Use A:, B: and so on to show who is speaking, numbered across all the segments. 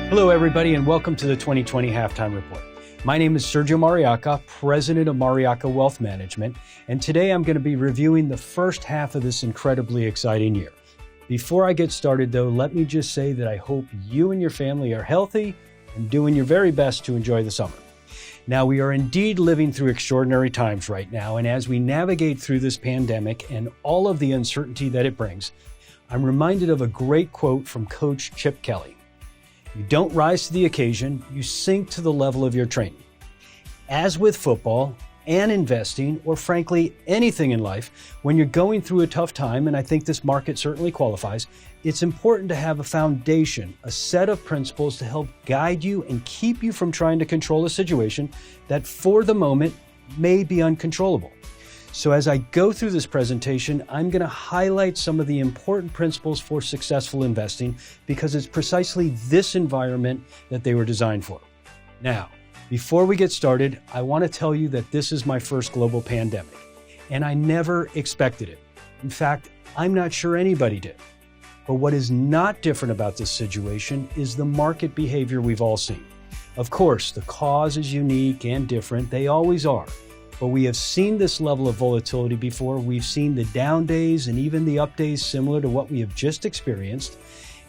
A: Hello, everybody, and welcome to the 2020 Halftime Report. My name is Sergio Mariaca, president of Mariaca Wealth Management, and today I'm going to be reviewing the first half of this incredibly exciting year. Before I get started, though, let me just say that I hope you and your family are healthy and doing your very best to enjoy the summer. Now, we are indeed living through extraordinary times right now, and as we navigate through this pandemic and all of the uncertainty that it brings, I'm reminded of a great quote from Coach Chip Kelly. You don't rise to the occasion, you sink to the level of your training. As with football and investing, or frankly, anything in life, when you're going through a tough time, and I think this market certainly qualifies, it's important to have a foundation, a set of principles to help guide you and keep you from trying to control a situation that for the moment may be uncontrollable. So as I go through this presentation, I'm going to highlight some of the important principles for successful investing because it's precisely this environment that they were designed for. Now, before we get started, I want to tell you that this is my first global pandemic, and I never expected it. In fact, I'm not sure anybody did. But what is not different about this situation is the market behavior we've all seen. Of course, the cause is unique and different. They always are. But we have seen this level of volatility before. We've seen the down days and even the up days similar to what we have just experienced.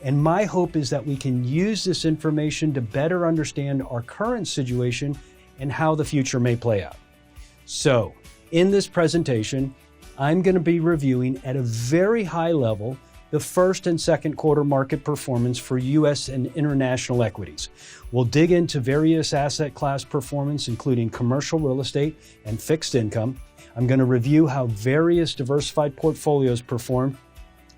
A: And my hope is that we can use this information to better understand our current situation and how the future may play out. So, in this presentation, I'm going to be reviewing at a very high level the first and second quarter market performance for U.S. and international equities. We'll dig into various asset class performance, including commercial real estate and fixed income. I'm going to review how various diversified portfolios perform.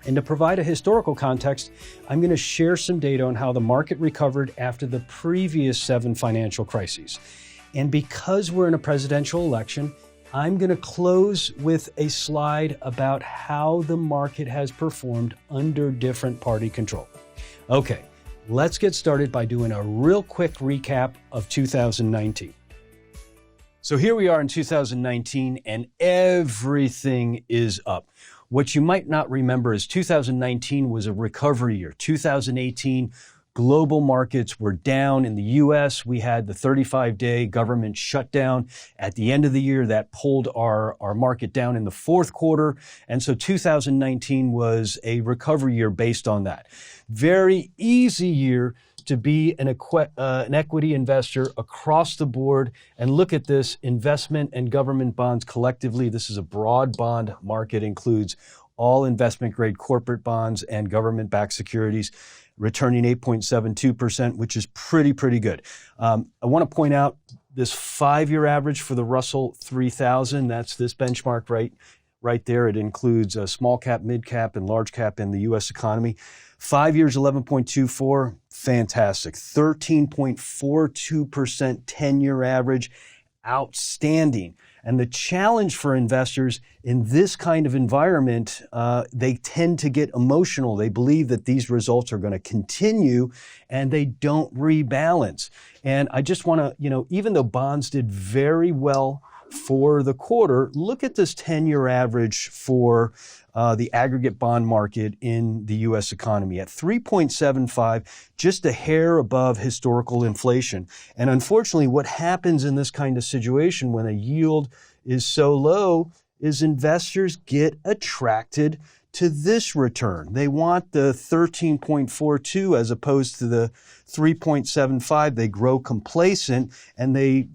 A: And to provide a historical context, I'm going to share some data on how the market recovered after the previous 7 financial crises. And because we're in a presidential election, I'm going to close with a slide about how the market has performed under different party control. Okay, let's get started by doing a real quick recap of 2019. So here we are in 2019 and everything is up. What you might not remember is 2019 was a recovery year. 2018, global markets were down. In the U.S., we had the 35-day government shutdown at the end of the year that pulled our market down in the fourth quarter. And so 2019 was a recovery year based on that. Very easy year to be an equity investor across the board. And look at this, investment and government bonds collectively. This is a broad bond market, includes all investment-grade corporate bonds and government-backed securities, returning 8.72%, which is pretty good. I want to point out this 5-year average for the Russell 3000. That's this benchmark right there. It includes small cap, mid cap, and large cap in the U.S. economy. 5 years, 11.24, fantastic. 13.42% 10-year average, outstanding. And the challenge for investors in this kind of environment, they tend to get emotional. They believe that these results are going to continue and they don't rebalance. And I just want to, even though bonds did very well for the quarter, look at this 10-year average for the aggregate bond market in the U.S. economy at 3.75, just a hair above historical inflation. And unfortunately, what happens in this kind of situation when a yield is so low is investors get attracted to this return. They want the 13.42 as opposed to the 3.75. They grow complacent and they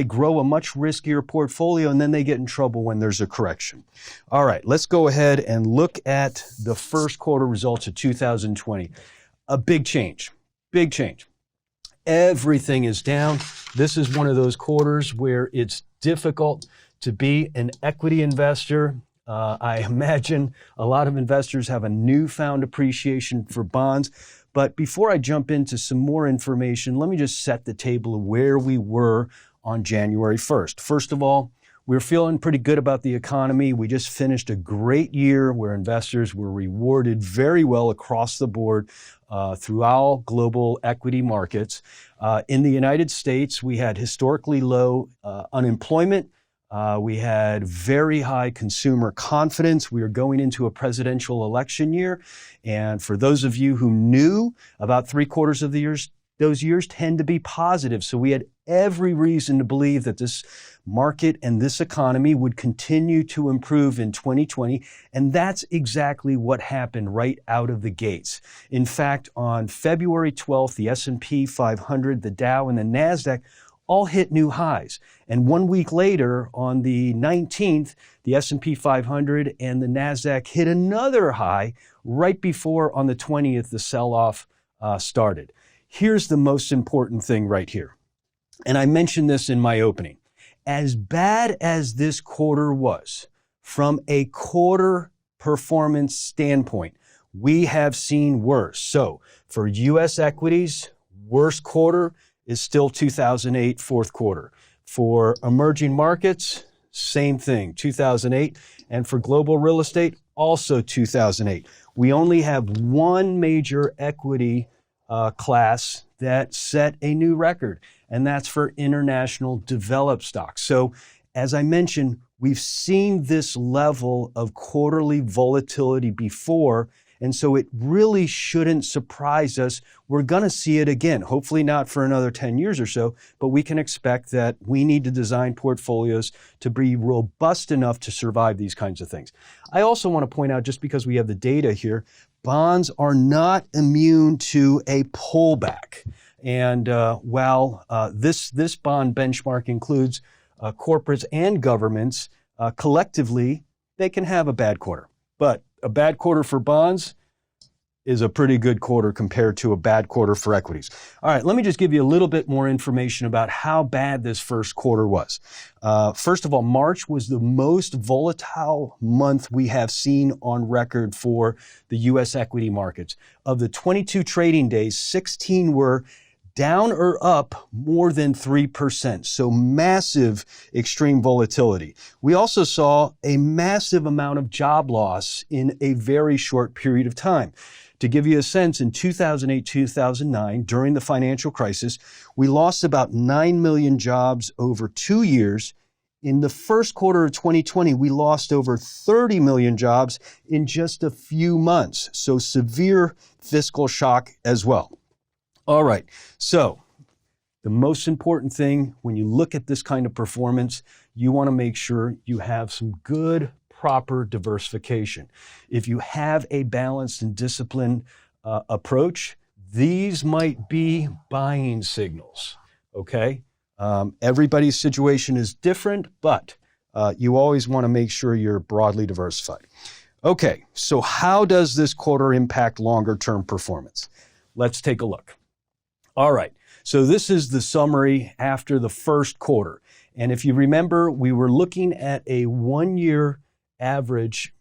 A: grow a much riskier portfolio, and then they get in trouble when there's a correction. All right, let's go ahead and look at the first quarter results of 2020. A big change. Everything is down. This is one of those quarters where it's difficult to be an equity investor. I imagine a lot of investors have a newfound appreciation for bonds. But before I jump into some more information, let me just set the table of where we were on January 1st. First of all, we're feeling pretty good about the economy. We just finished a great year where investors were rewarded very well across the board through all global equity markets. In the United States, we had historically low unemployment. We had very high consumer confidence. We are going into a presidential election year. And for those of you who knew about 3/4 of the those years tend to be positive. So we had every reason to believe that this market and this economy would continue to improve in 2020. And that's exactly what happened right out of the gates. In fact, on February 12th, the S&P 500, the Dow, and the NASDAQ all hit new highs. And 1 week later, on the 19th, the S&P 500 and the NASDAQ hit another high right before, on the 20th, the sell-off started. Here's the most important thing right here. And I mentioned this in my opening. As bad as this quarter was, from a quarter performance standpoint, we have seen worse. So for U.S. equities, worst quarter is still 2008 fourth quarter. For emerging markets, same thing, 2008. And for global real estate, also 2008. We only have one major equity class that set a new record, and that's for international developed stocks. So as I mentioned, we've seen this level of quarterly volatility before, and so it really shouldn't surprise us. We're going to see it again, hopefully not for another 10 years or so, but we can expect that we need to design portfolios to be robust enough to survive these kinds of things. I also want to point out, just because we have the data here, bonds are not immune to a pullback. And while this bond benchmark includes corporates and governments, collectively, they can have a bad quarter. But a bad quarter for bonds is a pretty good quarter compared to a bad quarter for equities. All right, let me just give you a little bit more information about how bad this first quarter was. First of all, March was the most volatile month we have seen on record for the U.S. equity markets. Of the 22 trading days, 16 were down or up more than 3%. So massive extreme volatility. We also saw a massive amount of job loss in a very short period of time. To give you a sense, in 2008, 2009, during the financial crisis, we lost about 9 million jobs over 2 years. In the first quarter of 2020, we lost over 30 million jobs in just a few months. So severe fiscal shock as well. All right, so the most important thing when you look at this kind of performance, you want to make sure you have some good, proper diversification. If you have a balanced and disciplined approach, these might be buying signals, okay? Everybody's situation is different, but you always want to make sure you're broadly diversified. Okay, so how does this quarter impact longer-term performance? Let's take a look. All right, so this is the summary after the first quarter. And if you remember, we were looking at a one-year average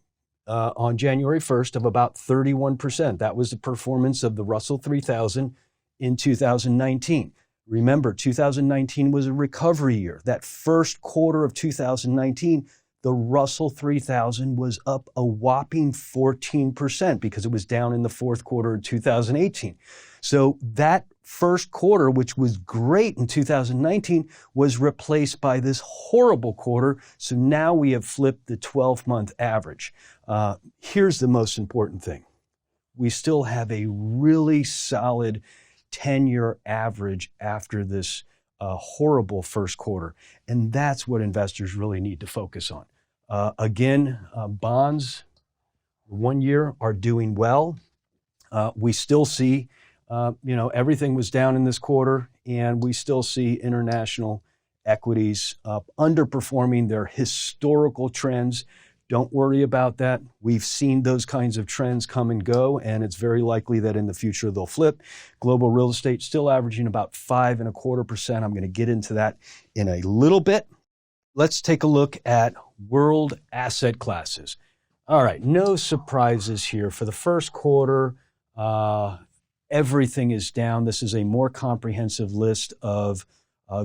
A: on January 1st of about 31%. That was the performance of the Russell 3000 in 2019. Remember, 2019 was a recovery year. That first quarter of 2019, the Russell 3000 was up a whopping 14% because it was down in the fourth quarter of 2018. So that first quarter, which was great in 2019, was replaced by this horrible quarter. So now we have flipped the 12-month average. Here's the most important thing. We still have a really solid 10-year average after this horrible first quarter. And that's what investors really need to focus on. Again, bonds 1 year are doing well. We still see everything was down in this quarter, and we still see international equities underperforming their historical trends. Don't worry about that. We've seen those kinds of trends come and go, and it's very likely that in the future they'll flip. Global real estate still averaging about 5.25%. I'm going to get into that in a little bit. Let's take a look at world asset classes. All right, no surprises here. For the first quarter, everything is down. This is a more comprehensive list of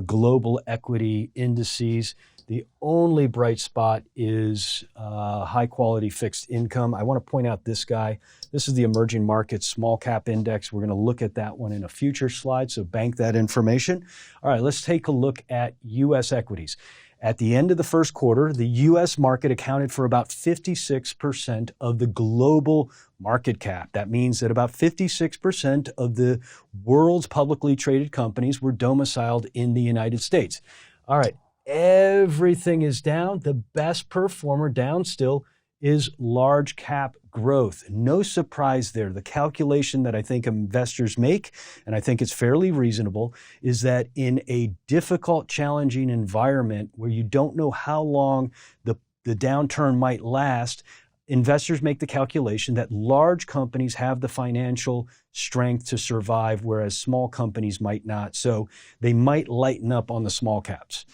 A: global equity indices. The only bright spot is high quality fixed income. I want to point out this guy. This is the emerging markets small cap index. We're going to look at that one in a future slide, so bank that information. All right, let's take a look at U.S. equities. At the end of the first quarter, the U.S. market accounted for about 56% of the global market cap. That means that about 56% of the world's publicly traded companies were domiciled in the United States. All right, everything is down. The best performer down still is large cap growth. No surprise there. The calculation that I think investors make, and I think it's fairly reasonable, is that in a difficult, challenging environment where you don't know how long the downturn might last, investors make the calculation that large companies have the financial strength to survive, whereas small companies might not. So they might lighten up on the small caps.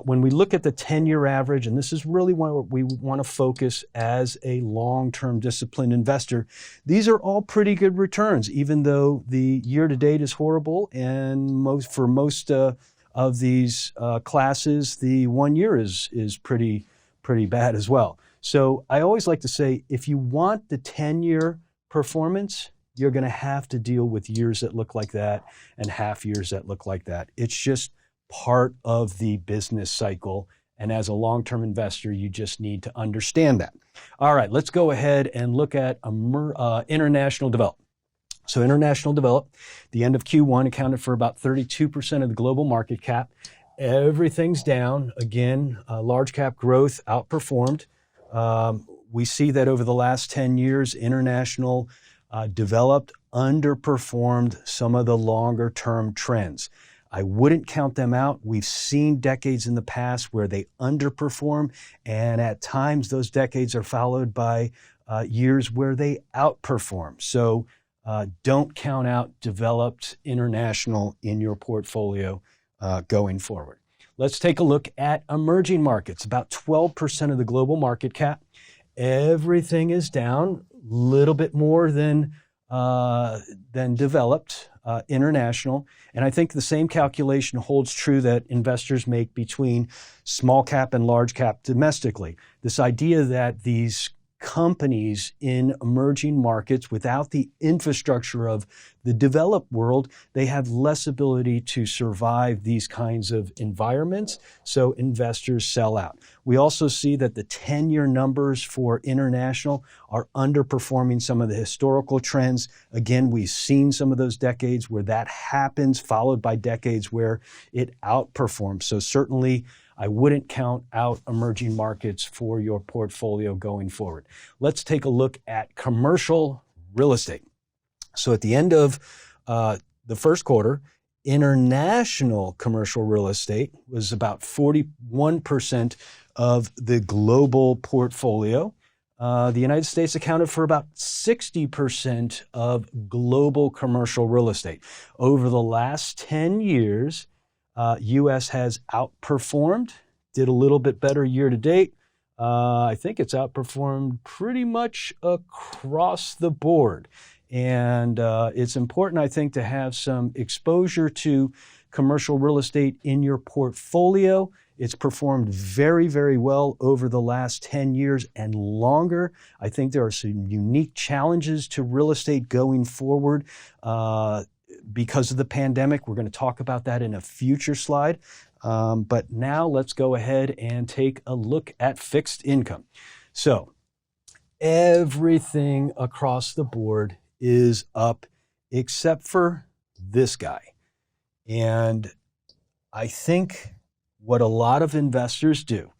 A: When we look at the 10-year average, and this is really what we want to focus as a long-term disciplined investor, these are all pretty good returns, even though the year-to-date is horrible, and for most of these classes, the 1 year is pretty bad as well. So I always like to say, if you want the 10-year performance, you're going to have to deal with years that look like that and half years that look like that. It's just part of the business cycle. And as a long-term investor, you just need to understand that. All right, let's go ahead and look at international development. So international development, the end of Q1 accounted for about 32% of the global market cap. Everything's down. Again, large cap growth outperformed. We see that over the last 10 years, international developed underperformed some of the longer term trends. I wouldn't count them out. We've seen decades in the past where they underperform, and at times those decades are followed by years where they outperform. So don't count out developed international in your portfolio going forward. Let's take a look at emerging markets, about 12% of the global market cap. Everything is down, a little bit more than developed international. And I think the same calculation holds true that investors make between small cap and large cap domestically. This idea that these companies in emerging markets, without the infrastructure of the developed world, they have less ability to survive these kinds of environments, so investors sell out. We also see that the 10-year numbers for international are underperforming some of the historical trends. Again, we've seen some of those decades where that happens, followed by decades where it outperforms. So certainly, I wouldn't count out emerging markets for your portfolio going forward. Let's take a look at commercial real estate. So at the end of the first quarter, international commercial real estate was about 41% of the global portfolio. The United States accounted for about 60% of global commercial real estate. Over the last 10 years, U.S. has outperformed, did a little bit better year to date. I think it's outperformed pretty much across the board. And it's important, I think, to have some exposure to commercial real estate in your portfolio. It's performed very, very well over the last 10 years and longer. I think there are some unique challenges to real estate going forward. Because of the pandemic. We're going to talk about that in a future slide. But now let's go ahead and take a look at fixed income. So everything across the board is up except for this guy. And I think what a lot of investors do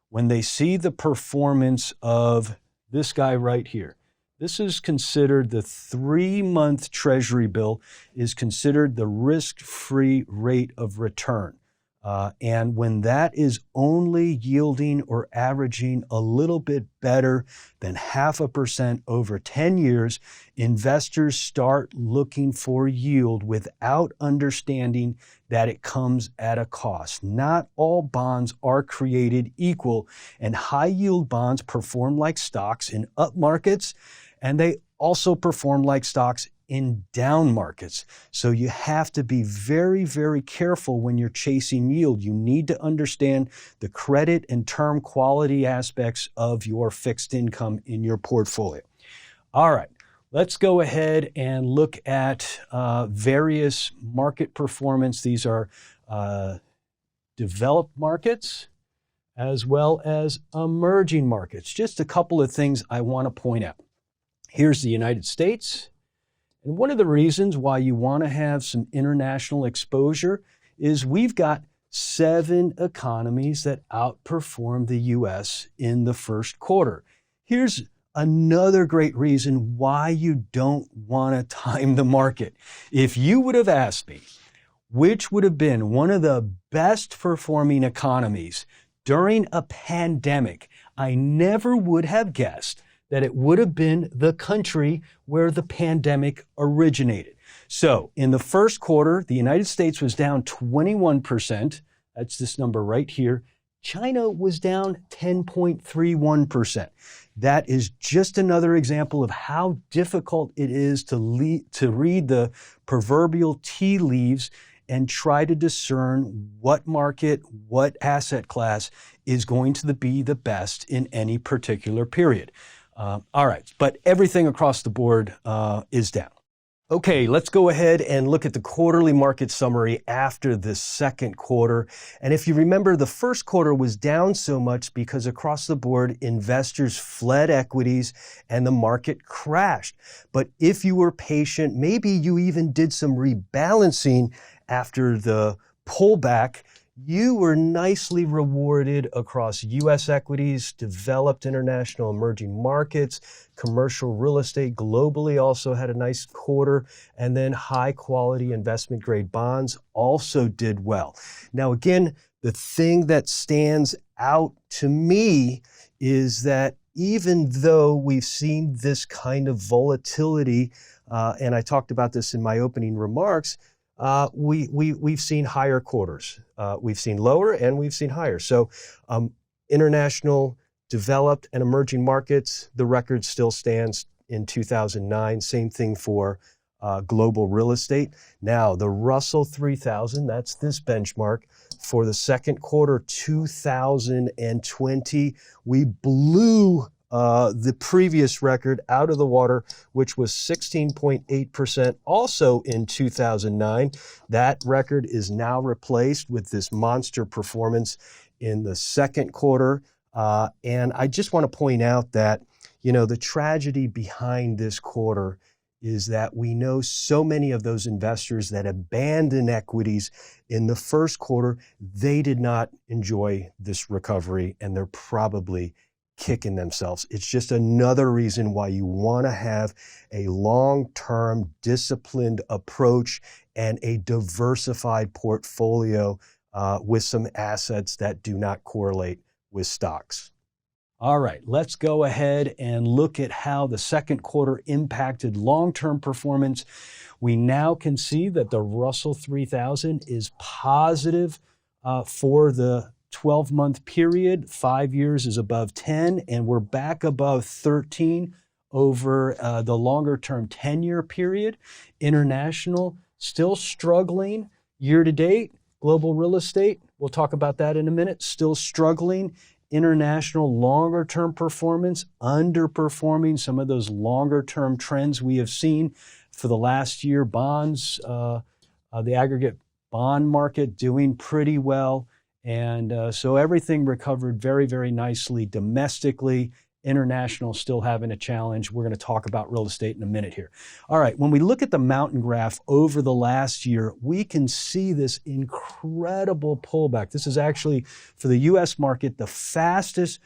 A: when they see the performance of this guy right here, this is considered the 3-month Treasury bill is considered the risk-free rate of return. And when that is only yielding or averaging a little bit better than 0.5% over 10 years, investors start looking for yield without understanding that it comes at a cost. Not all bonds are created equal, and high-yield bonds perform like stocks in up markets, and they also perform like stocks in down markets. So you have to be very, very careful when you're chasing yield. You need to understand the credit and term quality aspects of your fixed income in your portfolio. All right, let's go ahead and look at various market performance. These are developed markets. as well as emerging markets. Just a couple of things I want to point out. Here's the United States. And one of the reasons why you want to have some international exposure is we've got 7 economies that outperformed the U.S. in the first quarter. Here's another great reason why you don't want to time the market. If you would have asked me which would have been one of the best performing economies during a pandemic, I never would have guessed that it would have been the country where the pandemic originated. So in the first quarter, the United States was down 21%. That's this number right here. China was down 10.31%. That is just another example of how difficult it is to read the proverbial tea leaves and try to discern what market, what asset class is going to be the best in any particular period. All right, but everything across the board is down. Okay, let's go ahead and look at the quarterly market summary after the second quarter. And if you remember, the first quarter was down so much because across the board, investors fled equities and the market crashed. But if you were patient, maybe you even did some rebalancing after the pullback, you were nicely rewarded across U.S. equities, developed international emerging markets, commercial real estate globally also had a nice quarter, and then high quality investment grade bonds also did well. Now, again, the thing that stands out to me is that even though we've seen this kind of volatility, and I talked about this in my opening remarks, we've seen higher quarters. We've seen lower and we've seen higher. So international, developed, and emerging markets, the record still stands in 2009. Same thing for global real estate. Now, the Russell 3000, that's this benchmark, for the second quarter 2020, we blew the previous record out of the water, which was 16.8% also in 2009. That record is now replaced with this monster performance in the second quarter. And I just want to point out that, the tragedy behind this quarter is that we know so many of those investors that abandoned equities in the first quarter, they did not enjoy this recovery, and they're probably kicking themselves. It's just another reason why you want to have a long-term disciplined approach and a diversified portfolio with some assets that do not correlate with stocks. All right, let's go ahead and look at how the second quarter impacted long-term performance. We now can see that the Russell 3000 is positive for the 12-month period. 5 years is above 10, and we're back above 13 over the longer-term 10-year period. International still struggling year to date. Global real estate, we'll talk about that in a minute, still struggling. International longer-term performance, underperforming some of those longer-term trends we have seen for the last year. Bonds, the aggregate bond market doing pretty well. And so everything recovered very, very nicely domestically. International still having a challenge. We're going to talk about real estate in a minute here. All right, when we look at the mountain graph over the last year, we can see this incredible pullback. This is actually, for the U.S. market, the fastest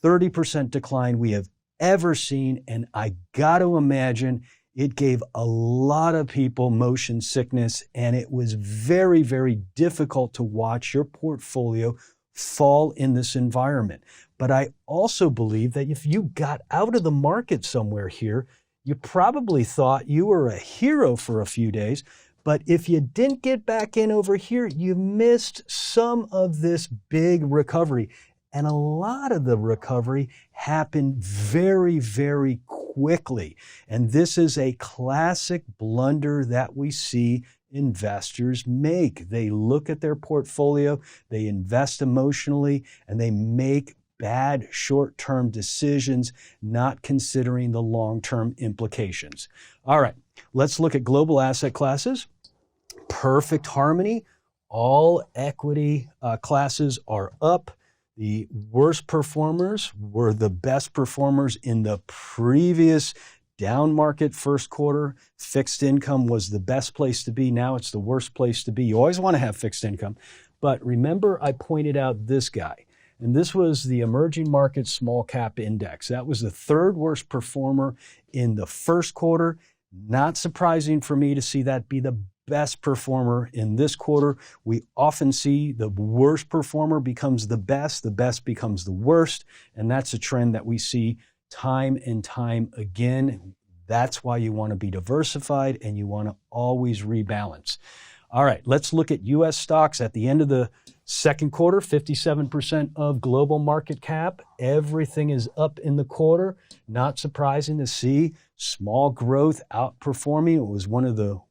A: 30% decline we have ever seen. And I got to imagine it gave a lot of people motion sickness, and it was very, very difficult to watch your portfolio fall in this environment. But I also believe that if you got out of the market somewhere here, you probably thought you were a hero for a few days. But if you didn't get back in over here, you missed some of this big recovery. And a lot of the recovery happened very, very quickly. And this is a classic blunder that we see investors make. They look at their portfolio, they invest emotionally, and they make bad short-term decisions, not considering the long-term implications. All right, let's look at global asset classes. Perfect harmony. All equity classes are up. The worst performers were the best performers in the previous down market first quarter. Fixed income was the best place to be. Now it's the worst place to be. You always want to have fixed income. But remember, I pointed out this guy, and this was the Emerging Markets Small Cap Index. That was the third worst performer in the first quarter. Not surprising for me to see that be the best performer in this quarter. We often see the worst performer becomes the best becomes the worst, and that's a trend that we see time and time again. That's why you want to be diversified and you want to always rebalance. All right, let's look at U.S. stocks at the end of the second quarter. 57% of global market cap. Everything is up in the quarter. Not surprising to see small growth outperforming. It was one of the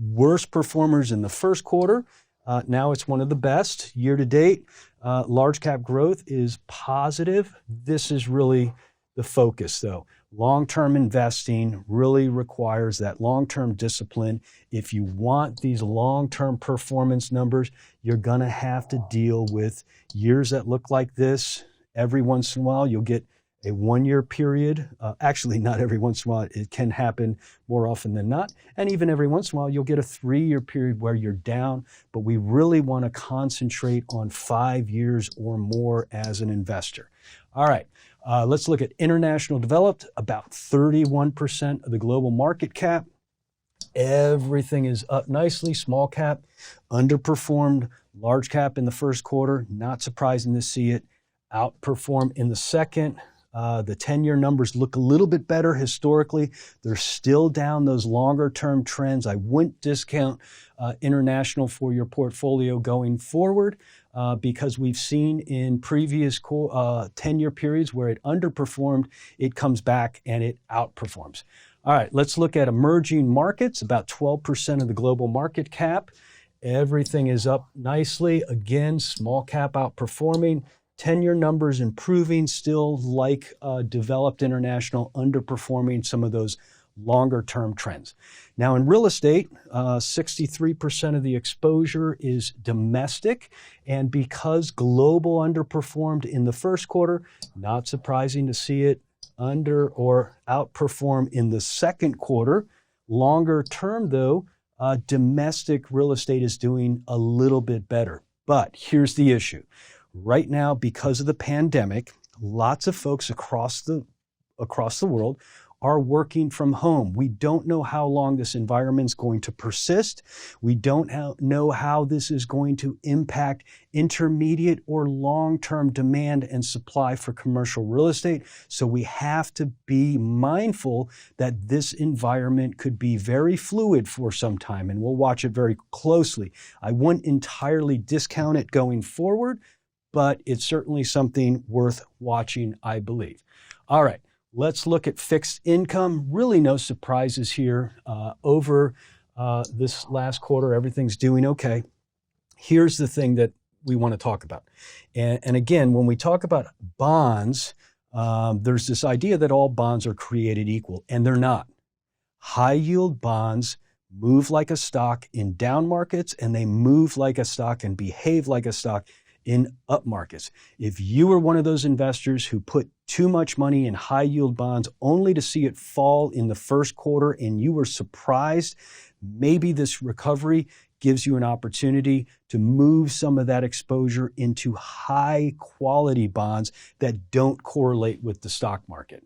A: worst performers in the first quarter. Now it's one of the best. Year to date, large cap growth is positive. This is really the focus, though. Long-term investing really requires that long-term discipline. If you want these long-term performance numbers, you're going to have to deal with years that look like this. Every once in a while, you'll get a one-year period. Actually, not every once in a while. It can happen more often than not. And even every once in a while, you'll get a 3-year period where you're down. But we really want to concentrate on 5 years or more as an investor. All right. Let's look at international developed, about 31% of the global market cap. Everything is up nicely. Small cap underperformed large cap in the first quarter. Not surprising to see it outperform in the second. The 10-year numbers look a little bit better historically. They're still down those longer-term trends. I wouldn't discount international for your portfolio going forward because we've seen in previous 10-year periods where it underperformed, it comes back and it outperforms. All right, let's look at emerging markets, about 12% of the global market cap. Everything is up nicely. Again, small cap outperforming. 10-year numbers improving, still like developed international, underperforming some of those longer-term trends. Now in real estate, 63% of the exposure is domestic, and because global underperformed in the first quarter, not surprising to see it under or outperform in the second quarter. Longer term though, domestic real estate is doing a little bit better. But here's the issue. Right now, because of the pandemic, lots of folks across the world are working from home. We don't know how long this environment's going to persist. We don't know how this is going to impact intermediate or long-term demand and supply for commercial real estate. So we have to be mindful that this environment could be very fluid for some time, and we'll watch it very closely. I wouldn't entirely discount it going forward, but it's certainly something worth watching, I believe. All right. Let's look at fixed income. Really no surprises here. Over this last quarter, everything's doing okay. Here's the thing that we want to talk about. And again, when we talk about bonds, there's this idea that all bonds are created equal, and they're not. High yield bonds move like a stock in down markets, and they move like a stock and behave like a stock in up markets. If you were one of those investors who put too much money in high yield bonds only to see it fall in the first quarter and you were surprised, maybe this recovery gives you an opportunity to move some of that exposure into high quality bonds that don't correlate with the stock market.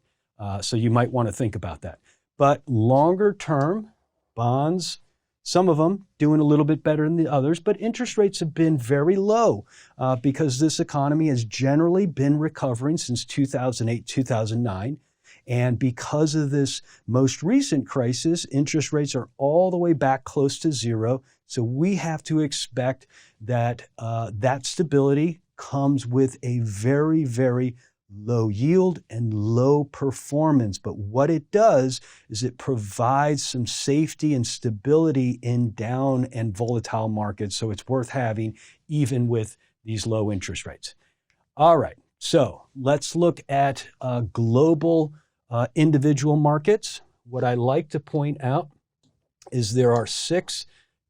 A: So you might want to think about that. But longer term bonds, some of them doing a little bit better than the others, but interest rates have been very low because this economy has generally been recovering since 2008, 2009. And because of this most recent crisis, interest rates are all the way back close to zero. So we have to expect that that stability comes with a very, very low yield and low performance. But what it does is it provides some safety and stability in down and volatile markets. So it's worth having even with these low interest rates. All right, so let's look at global individual markets. What I like to point out is there are 6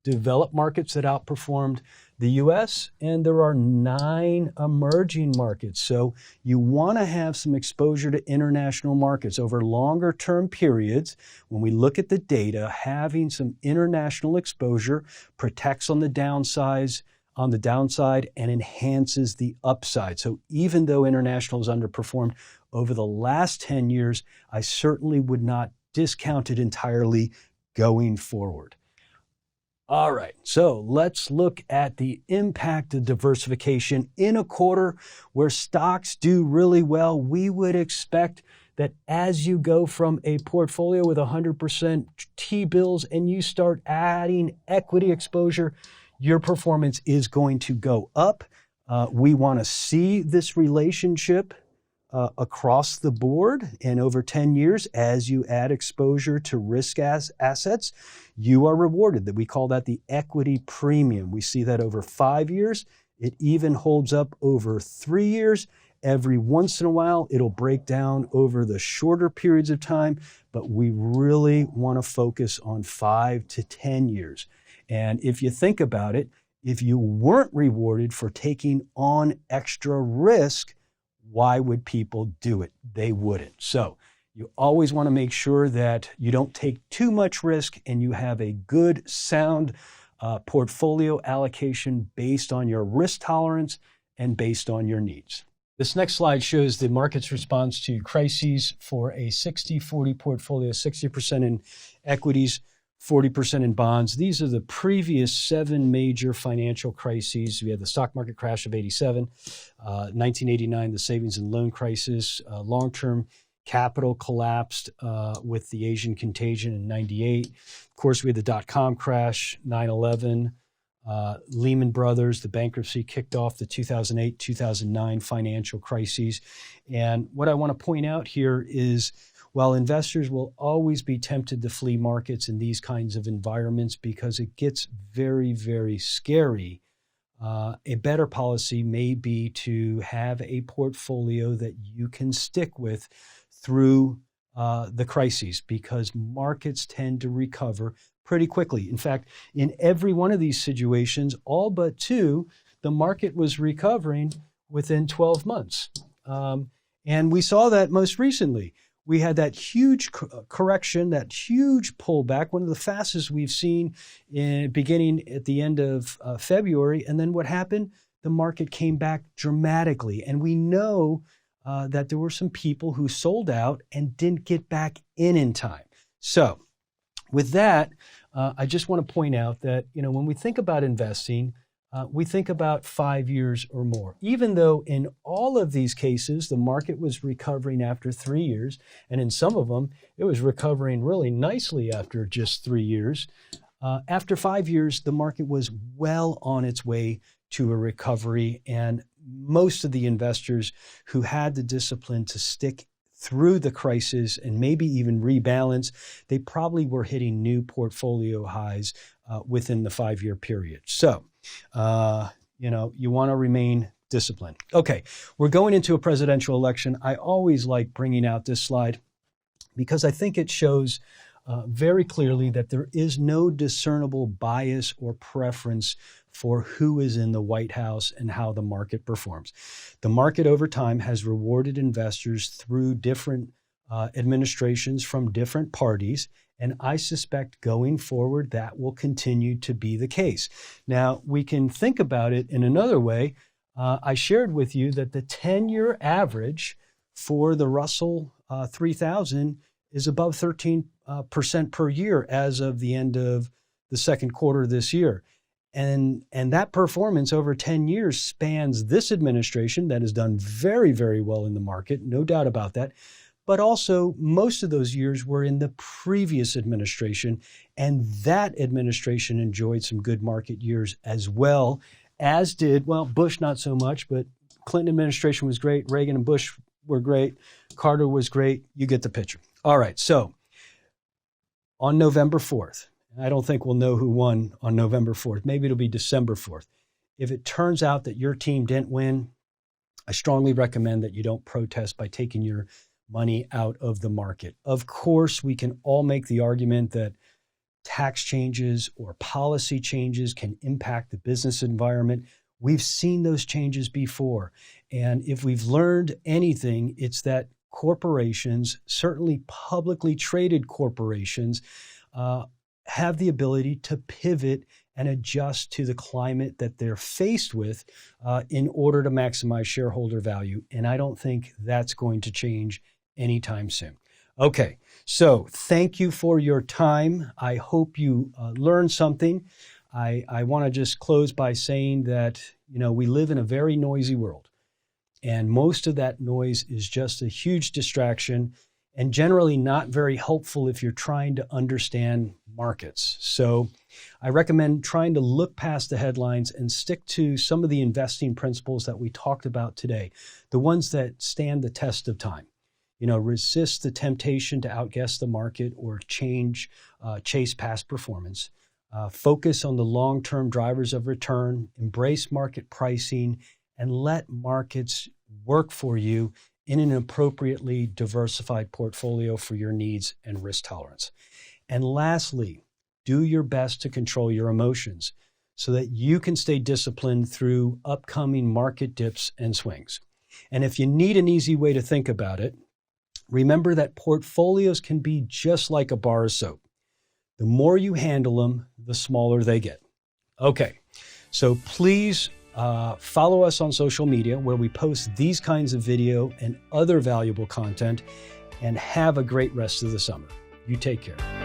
A: developed markets that outperformed. the US, and there are 9 emerging markets. So you want to have some exposure to international markets over longer term periods. When we look at the data, having some international exposure protects on the downside and enhances the upside. So even though international has underperformed over the last 10 years, I certainly would not discount it entirely going forward. All right, so let's look at the impact of diversification in a quarter where stocks do really well. We would expect that as you go from a portfolio with 100% T-bills and you start adding equity exposure, your performance is going to go up. We want to see this relationship across the board, and over 10 years, as you add exposure to risk assets, you are rewarded. We call that the equity premium. We see that over 5 years. It even holds up over 3 years. Every once in a while, it'll break down over the shorter periods of time, but we really want to focus on 5 to 10 years. And if you think about it, if you weren't rewarded for taking on extra risk, why would people do it? They wouldn't. So you always want to make sure that you don't take too much risk and you have a good, sound portfolio allocation based on your risk tolerance and based on your needs. This next slide shows the market's response to crises for a 60-40 portfolio, 60% in equities, 40% in bonds. These are the previous 7 major financial crises. We had the stock market crash of 87, 1989, the savings and loan crisis, long-term capital collapsed with the Asian contagion in 98. Of course, we had the dot-com crash, 9/11, Lehman Brothers, the bankruptcy kicked off the 2008-2009 financial crises. And what I want to point out here is, while investors will always be tempted to flee markets in these kinds of environments because it gets very, very scary, a better policy may be to have a portfolio that you can stick with through the crises, because markets tend to recover pretty quickly. In fact, in every one of these situations, all but 2, the market was recovering within 12 months. And we saw that most recently. We had that huge correction, that huge pullback, one of the fastest we've seen beginning at the end of February. And then what happened? The market came back dramatically. And we know that there were some people who sold out and didn't get back in time. So with that, I just want to point out that, when we think about investing, we think about 5 years or more. Even though in all of these cases, the market was recovering after 3 years, and in some of them, it was recovering really nicely after just 3 years. After 5 years, the market was well on its way to a recovery, and most of the investors who had the discipline to stick through the crisis and maybe even rebalance, they probably were hitting new portfolio highs within the 5-year period. So, you want to remain disciplined. Okay, we're going into a presidential election. I always like bringing out this slide because I think it shows very clearly that there is no discernible bias or preference for who is in the White House and how the market performs. The market over time has rewarded investors through different administrations from different parties, and I suspect going forward that will continue to be the case. Now, we can think about it in another way. I shared with you that the 10-year average for the Russell 3000 is above 13% per year as of the end of the second quarter this year. And that performance over 10 years spans this administration that has done very, very well in the market, no doubt about that. But also, most of those years were in the previous administration, and that administration enjoyed some good market years as well, as did, Bush not so much, but Clinton administration was great. Reagan and Bush were great. Carter was great. You get the picture. All right, so on November 4th, I don't think we'll know who won on November 4th. Maybe it'll be December 4th. If it turns out that your team didn't win, I strongly recommend that you don't protest by taking your money out of the market. Of course, we can all make the argument that tax changes or policy changes can impact the business environment. We've seen those changes before. And if we've learned anything, it's that corporations, certainly publicly traded corporations, have the ability to pivot and adjust to the climate that they're faced with in order to maximize shareholder value. And I don't think that's going to change anytime soon. Okay, so thank you for your time. I hope you learned something. I want to just close by saying that, we live in a very noisy world. And most of that noise is just a huge distraction and generally not very helpful if you're trying to understand markets. So I recommend trying to look past the headlines and stick to some of the investing principles that we talked about today, the ones that stand the test of time. Resist the temptation to outguess the market or chase past performance. Focus on the long-term drivers of return, embrace market pricing, and let markets work for you in an appropriately diversified portfolio for your needs and risk tolerance. And lastly, do your best to control your emotions so that you can stay disciplined through upcoming market dips and swings. And if you need an easy way to think about it, remember that portfolios can be just like a bar of soap. The more you handle them, the smaller they get. Okay, so please follow us on social media where we post these kinds of video and other valuable content, and have a great rest of the summer. You take care.